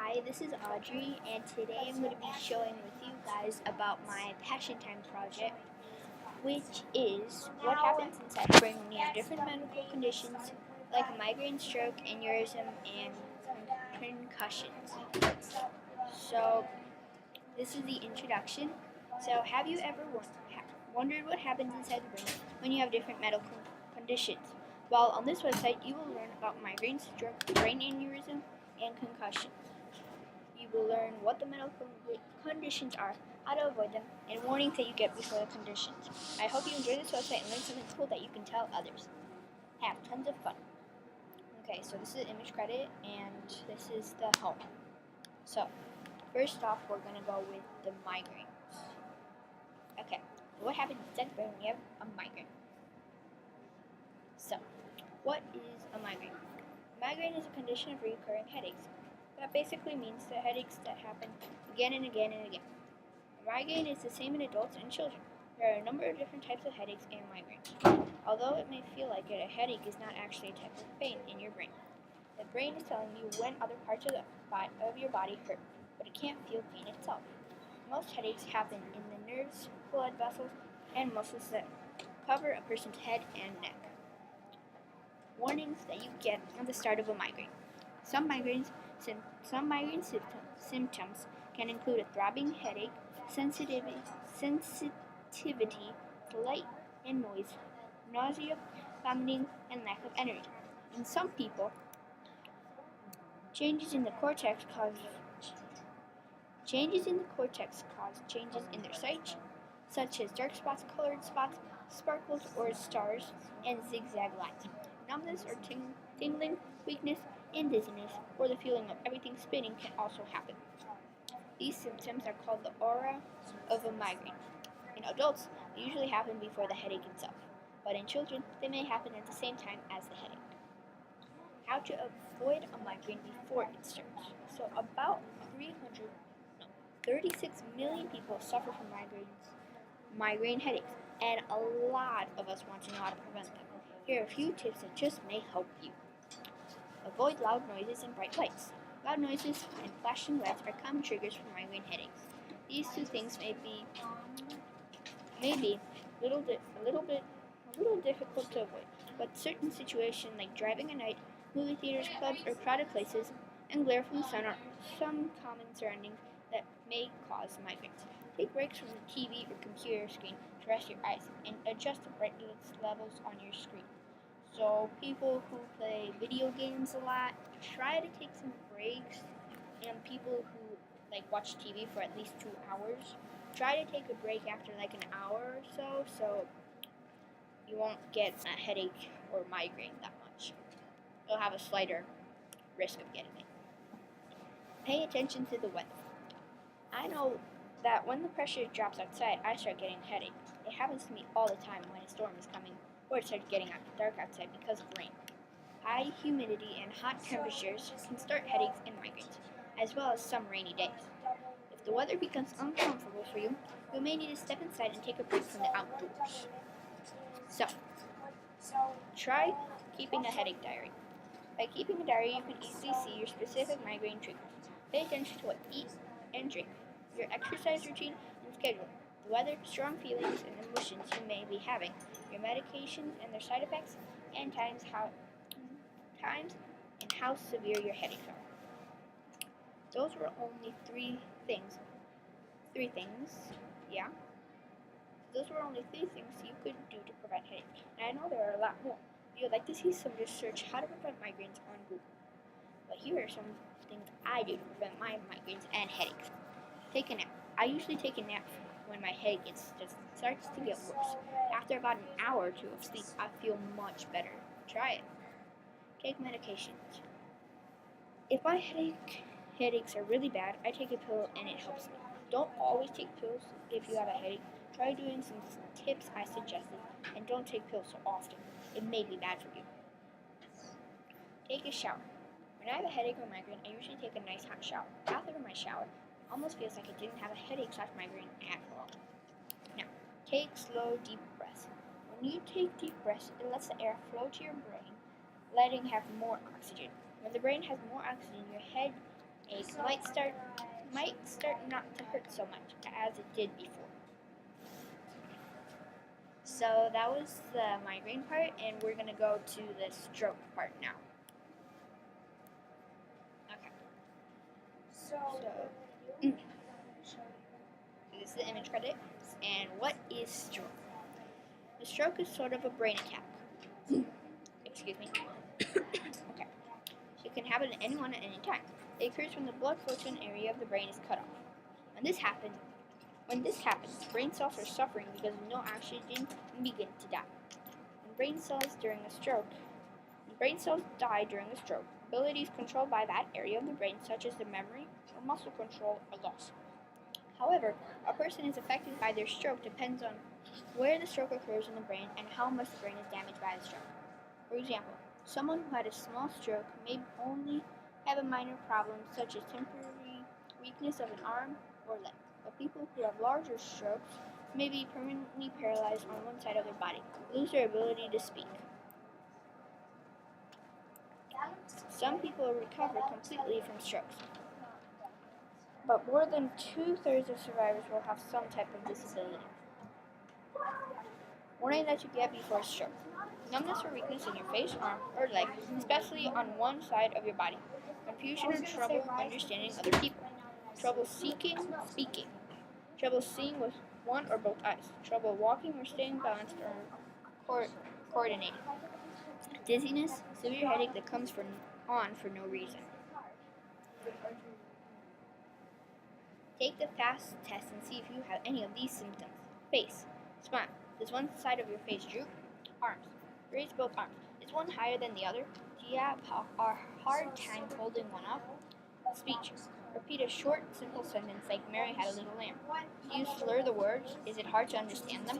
Hi, this is Audrey, and today I'm going to be showing with you guys about my Passion Time project, which is what happens inside the brain when you have different medical conditions like a migraine, stroke, aneurysm, and concussions. So, this is the introduction. So, have you ever wondered what happens inside the brain when you have different medical conditions? Well, on this website, you will learn about migraine, stroke, brain aneurysm, and concussions. You will learn what the medical conditions are, how to avoid them, and warnings that you get before the conditions. I hope you enjoy this website and learn something cool that you can tell others. Have tons of fun. Okay, so this is image credit, and this is the home. So, first off, we're going to go with the migraines. Okay, what happens inside the brain when you have a migraine? So, what is a migraine? A migraine is a condition of recurring headaches. That basically means the headaches that happen again and again and again. A migraine is the same in adults and children. There are a number of different types of headaches and migraines. Although it may feel like it, a headache is not actually a type of pain in your brain. The brain is telling you when other parts of your body hurt, but it can't feel pain itself. Most headaches happen in the nerves, blood vessels, and muscles that cover a person's head and neck. Warnings that you get at the start of a migraine. Some migraine symptoms can include a throbbing headache, sensitivity to light and noise, nausea, vomiting, and lack of energy. In some people, changes in the cortex cause changes in their sight, such as dark spots, colored spots, sparkles or stars, and zigzag lines. Numbness or tingling, weakness, and dizziness, or the feeling of everything spinning can also happen. These symptoms are called the aura of a migraine. In adults, they usually happen before the headache itself, but in children, they may happen at the same time as the headache. How to avoid a migraine before it starts. So about 36 million people suffer from migraine headaches, and a lot of us want to know how to prevent them. Here are a few tips that just may help you. Avoid loud noises and bright lights. Loud noises and flashing lights are common triggers for migraine headaches. These two things may be a little difficult to avoid, but certain situations like driving at night, movie theaters, clubs, or crowded places, and glare from the sun are some common surroundings that may cause migraines. Take breaks from the TV or computer screen to rest your eyes and adjust the brightness levels on your screen. So people who play video games a lot, try to take some breaks. And people who watch TV for at least 2 hours, try to take a break after an hour or so you won't get a headache or migraine that much. You'll have a slighter risk of getting it. Pay attention to the weather. I know that when the pressure drops outside, I start getting a headache. It happens to me all the time when a storm is coming or it starts getting dark outside because of rain. High humidity and hot temperatures can start headaches and migraines, as well as some rainy days. If the weather becomes uncomfortable for you, you may need to step inside and take a break from the outdoors. So, try keeping a headache diary. By keeping a diary, you can easily see your specific migraine triggers. Pay attention to what you eat and drink, your exercise routine and schedule, the weather, strong feelings and emotions you may be having, your medications and their side effects, and times and how severe your headaches are. Those were only three things. Yeah. Those were only 3 things you could do to prevent headaches. And I know there are a lot more. If you'd like to see some, just search how to prevent migraines on Google. But here are some things I do to prevent my migraines and headaches. Take a nap. I usually take a nap when my head starts to get worse. After about an hour or 2 of sleep, I feel much better. Try it. Take medications. If my headaches are really bad, I take a pill and it helps me. Don't always take pills if you have a headache. Try doing some tips I suggested and don't take pills so often. It may be bad for you. Take a shower. When I have a headache or migraine, I usually take a nice hot shower. After my shower, it almost feels like I didn't have a headache/migraine at all. Now, take slow, deep breaths. When you take deep breaths, it lets the air flow to your brain, letting have more oxygen. When the brain has more oxygen, your head ache might start not to hurt so much as it did before. So that was the migraine part, and we're gonna go to the stroke part now. Okay. So this is the image credits, and what is stroke? The stroke is sort of a brain attack. Excuse me. Okay. It can happen to anyone at any time. It occurs when the blood flow to an area of the brain is cut off. When this happens, brain cells are suffering because of no oxygen and begin to die. When brain cells die during a stroke, abilities controlled by that area of the brain, such as the memory or muscle control, are lost. However, a person is affected by their stroke depends on where the stroke occurs in the brain and how much the brain is damaged by the stroke. For example, someone who had a small stroke may only have a minor problem such as temporary weakness of an arm or leg, but people who have larger strokes may be permanently paralyzed on one side of their body, lose their ability to speak. Some people recover completely from strokes, but more than 2/3 of survivors will have some type of disability. Warning that you get before stroke. Numbness or weakness in your face, arm, or leg, especially on one side of your body. Confusion or trouble understanding other people. Trouble speaking. Trouble seeing with one or both eyes. Trouble walking or staying balanced or coordinating. Dizziness, severe headache that comes on for no reason. Take the FAST test and see if you have any of these symptoms. Face. Smile. Does one side of your face droop? Arms. Raise both arms. Is one higher than the other? Do you have a hard time holding one up? Speech. Repeat a short, simple sentence like Mary had a little lamb. Do you slur the words? Is it hard to understand them?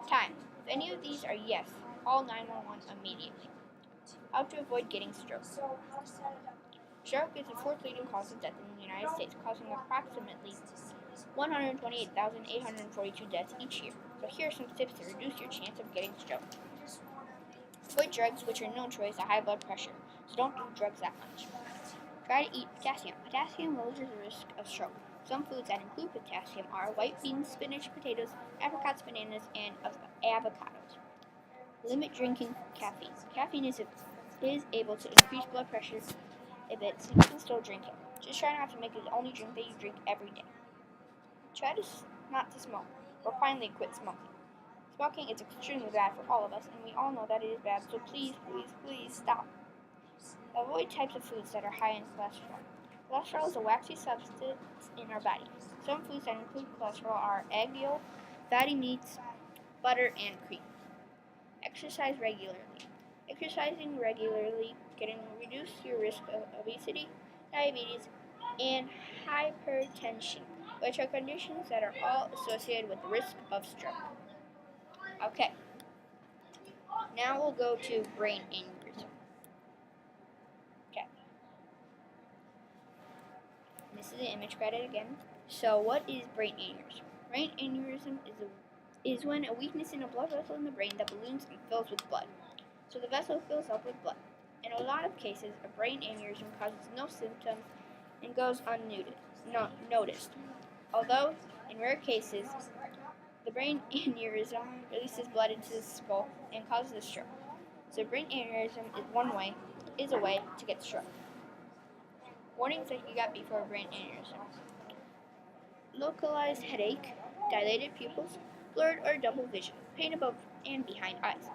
Time. If any of these are yes, call 911 immediately. How to avoid getting stroke. Stroke is the fourth leading cause of death in the United States, causing approximately 128,842 deaths each year. So here are some tips to reduce your chance of getting stroke. Avoid drugs which are known to raise a high blood pressure, so don't do drugs that much. Try to eat potassium. Potassium lowers the risk of stroke. Some foods that include potassium are white beans, spinach, potatoes, apricots, bananas, and avocados. Limit drinking caffeine. Caffeine is able to increase blood pressure a bit, so you can still drink it. Just try not to make it the only drink that you drink every day. Try not to smoke, or finally quit smoking. Smoking is extremely bad for all of us, and we all know that it is bad, so please, please, please stop. Avoid types of foods that are high in cholesterol. Cholesterol is a waxy substance in our body. Some foods that include cholesterol are egg yolk, fatty meats, butter, and cream. Exercise regularly. Exercising regularly can reduce your risk of obesity, diabetes, and hypertension, which are conditions that are all associated with the risk of stroke. Okay, now we'll go to brain aneurysm. Okay, this is the image credit again. So what is brain aneurysm? Brain aneurysm is when a weakness in a blood vessel in the brain that balloons and fills with blood. So the vessel fills up with blood. In a lot of cases, a brain aneurysm causes no symptoms and goes unnoticed. Although, in rare cases, the brain aneurysm releases blood into the skull and causes a stroke. So brain aneurysm is a way to get stroke. Warnings that you got before a brain aneurysm. Localized headache, dilated pupils, blurred or double vision, pain above and behind eyes,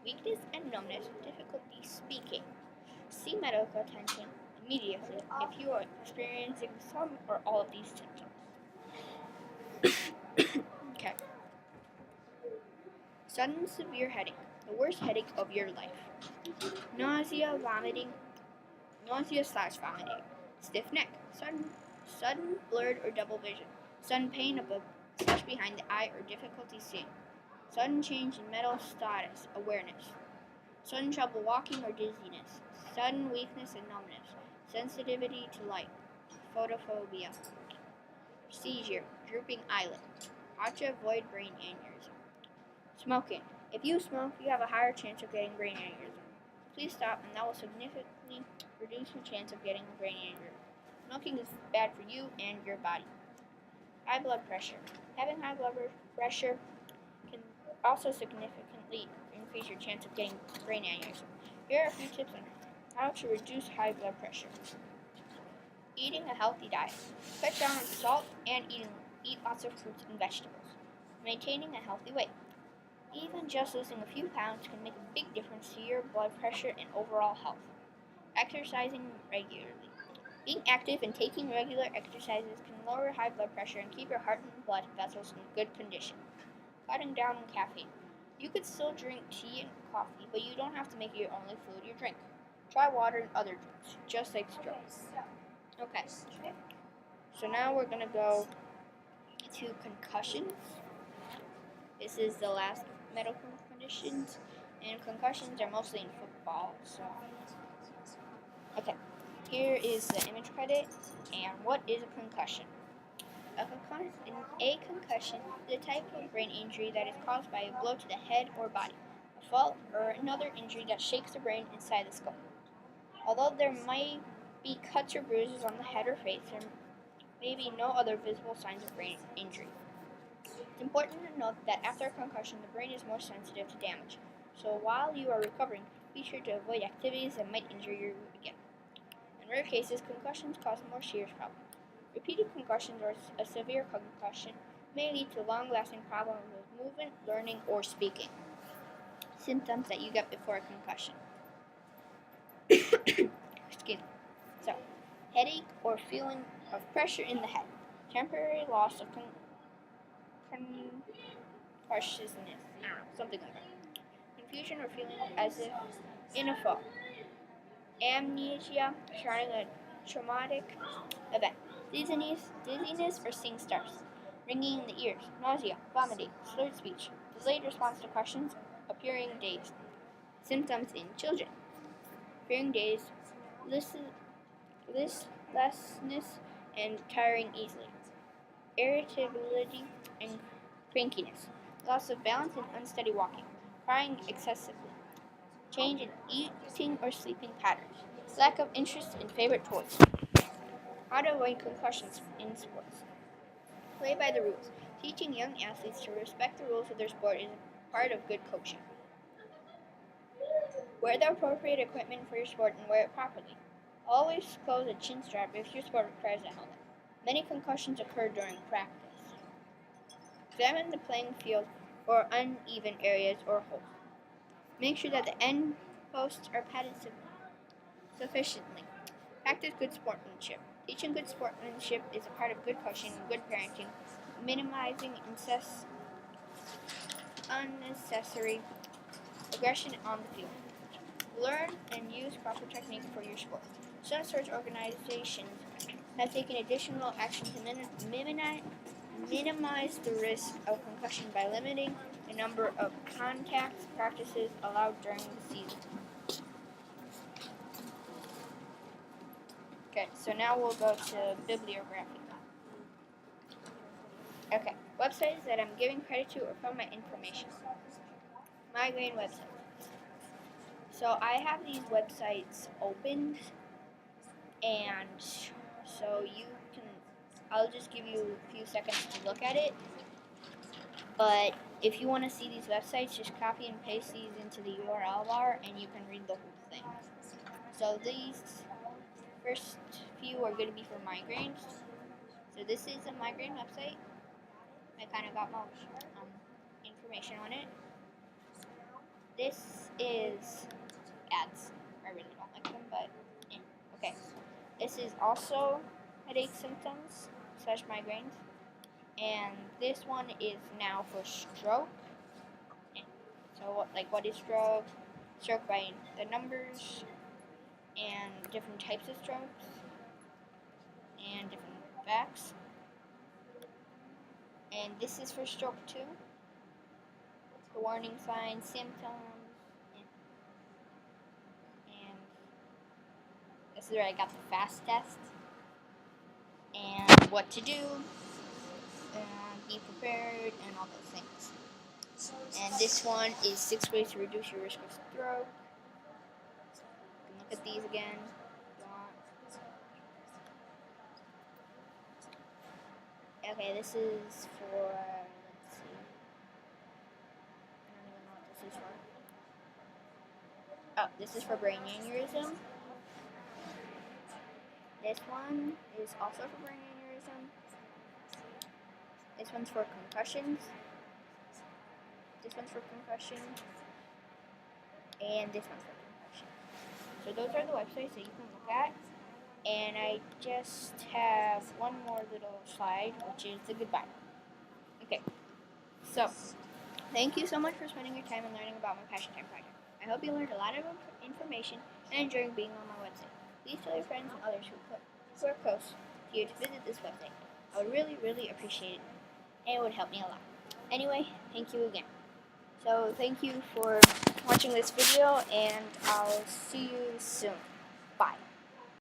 weakness and numbness, difficulty speaking. See medical attention immediately if you are experiencing some or all of these symptoms. Okay. Sudden severe headache, the worst headache of your life. Nausea, vomiting, nausea/vomiting. Stiff neck, sudden blurred or double vision. Sudden pain above/behind the eye or difficulty seeing. Sudden change in mental status, awareness. Sudden trouble walking or dizziness. Sudden weakness and numbness. Sensitivity to light. Photophobia. Seizure, drooping eyelid. How to avoid brain aneurysm. Smoking. If you smoke, you have a higher chance of getting brain aneurysm. Please stop, and that will significantly reduce your chance of getting a brain injury. Smoking is bad for you and your body. High blood pressure. Having high blood pressure can also significantly increase your chance of getting brain aneurysm. Here are a few tips on how to reduce high blood pressure. Eating a healthy diet. Cut down on salt and eat lots of fruits and vegetables. Maintaining a healthy weight. Even just losing a few pounds can make a big difference to your blood pressure and overall health. Exercising regularly. Being active and taking regular exercises can lower high blood pressure and keep your heart and blood vessels in good condition. Cutting down on caffeine. You could still drink tea and coffee, but you don't have to make it your only food you drink. Try water and other drinks, just like straws. Okay, so now we're going to go to concussions. This is the last medical conditions, and concussions are mostly in football. So, okay, here is the image credit, and what is a concussion? A concussion is a type of brain injury that is caused by a blow to the head or body, a fall, or another injury that shakes the brain inside the skull. Although there might be cuts or bruises on the head or face, there may be no other visible signs of brain injury. It's important to note that after a concussion, the brain is more sensitive to damage. So while you are recovering, be sure to avoid activities that might injure you again. In rare cases, concussions cause more serious problems. Repeated concussions or a severe concussion may lead to long-lasting problems with movement, learning, or speaking. Symptoms that you get before a concussion. Excuse me. So, headache or feeling of pressure in the head. Temporary loss of consciousness. Something like that. Confusion or feeling as if in a fog. Amnesia surrounding a traumatic event. Dizziness or seeing stars. Ringing in the ears. Nausea, vomiting, slurred speech. Delayed response to questions. Appearing dazed. Symptoms in children. Appearing dazed. Listlessness and tiring easily. Irritability and crankiness. Loss of balance and unsteady walking. Crying excessively. Change in eating or sleeping patterns. Lack of interest in favorite toys. How to avoid concussions in sports. Play by the rules. Teaching young athletes to respect the rules of their sport is part of good coaching. Wear the appropriate equipment for your sport and wear it properly. Always close a chin strap if your sport requires a helmet. Many concussions occur during practice. Examine the playing field or uneven areas or holes. Make sure that the end posts are padded sufficiently. Practice good sportsmanship. Teaching good sportsmanship is a part of good coaching and good parenting, minimizing unnecessary aggression on the field. Learn and use proper technique for your sport. Some sports organizations have taken additional action to minimize the risk of concussion by limiting the number of contact practices allowed during the season. Okay, so now we'll go to bibliography. Okay, websites that I'm giving credit to are from my information. Migraine website. So I have these websites opened, and so you can, I'll just give you a few seconds to look at it. But if you want to see these websites, just copy and paste these into the URL bar and you can read the whole thing. So these first few are going to be for migraines. So this is a migraine website. I kind of got most information on it. This is ads. I really don't like them, but yeah. Okay. This is also headache symptoms / migraines. And this one is now for stroke. Yeah. So what is stroke? Stroke by the numbers, and different types of strokes, and different facts. And this is for stroke too. The warning signs, symptoms, and this is where I got the fast test, and what to do, and be prepared, and all those things. And this one is 6 ways to reduce your risk of stroke. You can look at these again. Okay, this is for, let's see. I don't even know what this is for. Oh, this is for brain aneurysm. This one is also for brain aneurysm. This one's for concussions. This one's for concussion. And this one's for concussion. So those are the websites that you can look at. And I just have one more little slide, which is the goodbye. Okay, so thank you so much for spending your time and learning about my Passion Time project. I hope you learned a lot of information and enjoyed being on my website. Please tell your friends and others who are close to you to visit this website. I would really, really appreciate it, and it would help me a lot. Anyway, thank you again. So thank you for watching this video, and I'll see you soon.